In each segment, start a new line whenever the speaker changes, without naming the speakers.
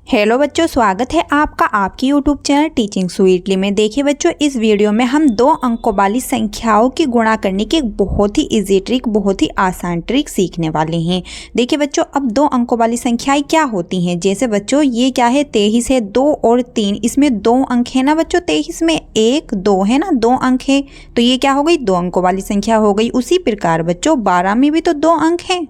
Hello बच्चों, स्वागत है आपका आपकी यूट्यूब चैनल टीचिंग स्वीटली में। देखिए बच्चों, इस वीडियो में हम 2 अंकों वाली संख्याओं की गुणा करने की एक बहुत ही इजी ट्रिक, बहुत ही आसान ट्रिक सीखने वाले हैं। देखिए बच्चों, अब 2 अंकों वाली संख्याएं क्या होती हैं। जैसे बच्चों ये क्या है, 23 है, 2 और 3, इसमें 2 अंक है ना बच्चों। 23 में 1 2 है ना, 2 अंक है, तो ये क्या हो गई, 2 अंकों वाली संख्या हो गई। उसी प्रकार बच्चों 12 में भी तो 2 अंक हैं,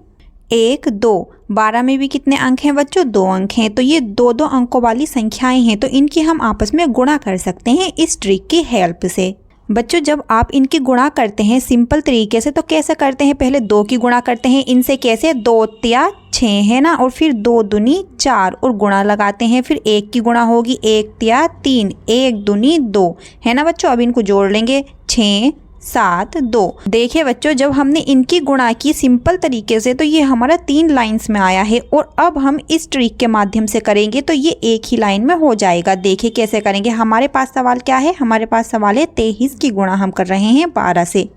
1 2। 12 में भी कितने अंक हैं बच्चों, 2 अंक हैं। तो ये 2 अंकों वाली संख्याएं हैं, तो इनकी हम आपस में गुणा कर सकते हैं इस ट्रिक की हेल्प से। बच्चों जब आप इनकी गुणा करते हैं सिंपल तरीके से, तो कैसे करते हैं, पहले 2 की गुणा करते हैं इनसे। कैसे, 2 तिया 6 है ना, और फिर 2 दूनी 4 और गुणा लगाते हैं। फिर 1 की गुणा होगी, 1 तिया 3, 1 दूनी 2 है ना बच्चों। अब इनको जोड़ लेंगे, 6 7 2। देखिए बच्चों, जब हमने इनकी गुणा की सिंपल तरीके से, तो ये हमारा 3 लाइंस में आया है। और अब हम इस ट्रिक के माध्यम से करेंगे तो ये एक ही लाइन में हो जाएगा। देखिए कैसे करेंगे। हमारे पास सवाल क्या है, हमारे पास सवाल है 23 की गुणा हम कर रहे हैं 12 से।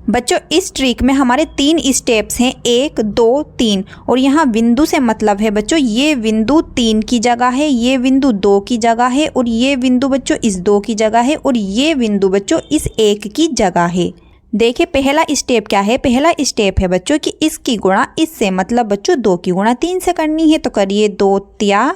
बच्चों इस ट्रिक में हमारे 3 स्टेप्स हैं, 1 2 3। और यहाँ बिंदु से मतलब है बच्चों, ये बिंदु 3 की जगह है, ये बिंदु 2 की जगह है, और ये बिंदु बच्चों इस 2 की जगह है, और ये बिंदु बच्चों इस 1 की जगह है। देखिए पहला स्टेप क्या है, पहला स्टेप है बच्चों कि इसकी गुणा इससे, मतलब बच्चों 2 की गुणा 3 से करनी है। तो करिए, 2 तिया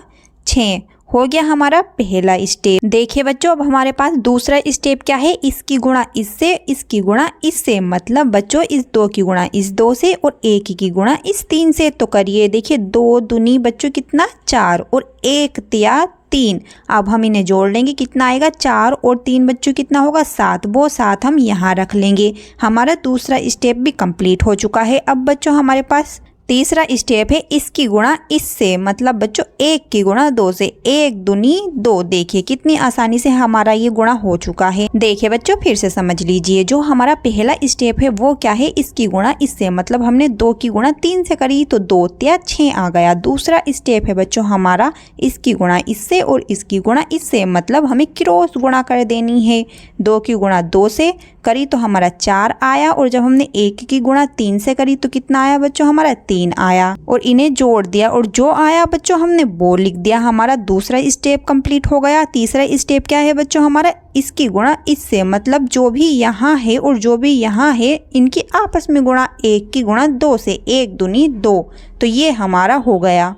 6 हो गया हमारा पहला स्टेप। देखिए बच्चों, अब हमारे पास दूसरा स्टेप क्या है, इसकी गुणा इससे, इसकी गुणा इससे, मतलब बच्चों इस 2 की गुणा इस 2 से, और 1 की गुणा इस 3 से। तो करिए, देखिए 2 दूनी बच्चों कितना 4, और 1 तिया 3। अब हम इन्हें जोड़ लेंगे, कितना आएगा, 4 और 3 बच्चों कितना होगा, 7। वो 7 हम यहाँ रख लेंगे। हमारा दूसरा स्टेप भी कंप्लीट हो चुका है। अब बच्चों हमारे पास तीसरा स्टेप है, इसकी गुणा इससे, मतलब बच्चों 1 की गुणा 2 से, 1 दूनी 2। देखिए कितनी आसानी से हमारा ये गुणा हो चुका है। देखिए बच्चों फिर से समझ लीजिए, जो हमारा पहला स्टेप है वो क्या है, इसकी गुणा इससे, मतलब हमने 2 की गुणा 3 से करी, तो 2 तिया 6 आ गया। दूसरा स्टेप है बच्चों हमारा, इसकी गुणा इससे और इसकी गुणा इससे, मतलब हमें क्रॉस गुणा कर देनी है। 2 की गुणा 2 से करी तो हमारा 4 आया, और जब हमने 1 की गुणा 3 से करी तो कितना आया बच्चों, हमारा 3 आया। और इन्हें जोड़ दिया, और जो आया बच्चों हमने वो लिख दिया। हमारा दूसरा स्टेप कंप्लीट हो गया। तीसरा स्टेप क्या है बच्चों हमारा, इसकी गुणा इससे, मतलब जो भी यहाँ है और जो भी यहाँ है इनकी आपस में गुणा, 1 की गुणा 2 से, 1 दूनी 2। तो ये हमारा हो गया।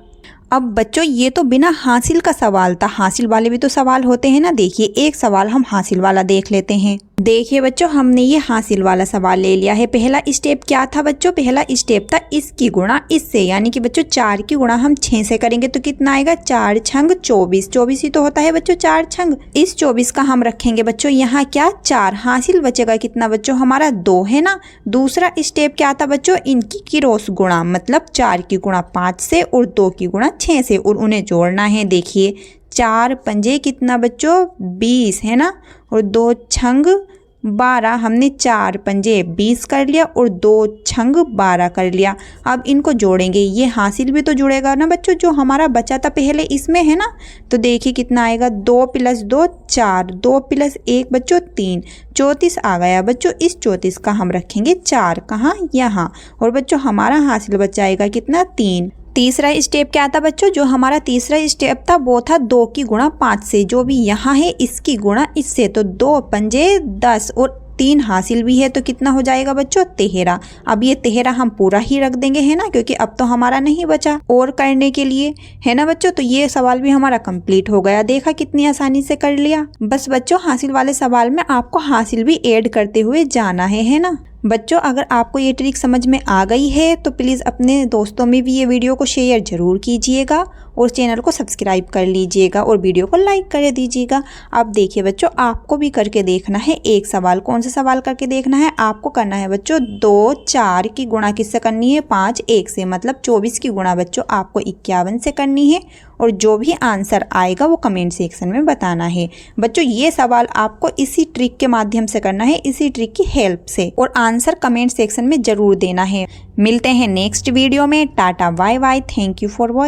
अब बच्चों ये तो बिना हासिल का सवाल था, हासिल वाले भी तो सवाल होते हैं ना। देखिए एक सवाल हम हासिल वाला देख लेते हैं। देखिए बच्चों, हमने ये हासिल वाला सवाल ले लिया है। पहला स्टेप क्या था बच्चों, पहला स्टेप था इसकी गुणा इससे, यानी कि बच्चों 4 की गुणा हम 6 से करेंगे तो कितना आएगा, 4 छंग 24। 24 ही तो होता है बच्चों 4 छंग। इस 24 का हम रखेंगे बच्चों यहाँ क्या, 4। हासिल बचेगा कितना बच्चों, हमारा 2 है ना। दूसरा स्टेप क्या था बच्चों, इनकी क्रॉस गुणा, मतलब 4 की गुणा 5 से और 2 की गुणा 6 से, और उन्हें जोड़ना है। देखिए 4 पंजे कितना बच्चों, 20 है ना, और 2 छंग 12। हमने 4 पंजे 20 कर लिया और 2 छंग 12 कर लिया। अब इनको जोड़ेंगे, ये हासिल भी तो जुड़ेगा ना बच्चों, जो हमारा बचा था पहले इसमें है ना। तो देखिए कितना आएगा, 2 + 2 4, 2 + 1 बच्चों 3, 34 आ गया बच्चों। इस 34 का हम रखेंगे 4 कहाँ, यहाँ, और बच्चों हमारा हासिल बचाएगा कितना, 3। तीसरा स्टेप क्या था बच्चों, जो हमारा तीसरा स्टेप था वो था 2 की गुणा 5 से, जो भी यहाँ है इसकी गुणा इससे। तो 2 पंजे 10 और 3 हासिल भी है, तो कितना हो जाएगा बच्चों, 13। अब ये 13 हम पूरा ही रख देंगे है ना, क्योंकि अब तो हमारा नहीं बचा और करने के लिए है ना बच्चों। तो ये सवाल भी हमारा कंप्लीट हो गया। देखा कितनी आसानी से कर लिया। बस बच्चों हासिल वाले सवाल में आपको हासिल भी ऐड करते हुए जाना है ना। बच्चों अगर आपको ये ट्रिक समझ में आ गई है तो प्लीज़ अपने दोस्तों में भी ये वीडियो को शेयर ज़रूर कीजिएगा, और चैनल को सब्सक्राइब कर लीजिएगा, और वीडियो को लाइक कर दीजिएगा। अब देखिए बच्चों, आपको भी करके देखना है एक सवाल। कौन सा सवाल करके देखना है, आपको करना है बच्चों 2 4 की गुणा किससे करनी है, 5 1 से, मतलब 24 की गुणा बच्चों आपको 51 से करनी है। और जो भी आंसर आएगा वो कमेंट सेक्शन में बताना है। बच्चों ये सवाल आपको इसी ट्रिक के माध्यम से करना है, इसी ट्रिक की हेल्प से, और आंसर कमेंट सेक्शन में ज़रूर देना है। मिलते हैं नेक्स्ट वीडियो में। Tata bye bye, thank you for watching.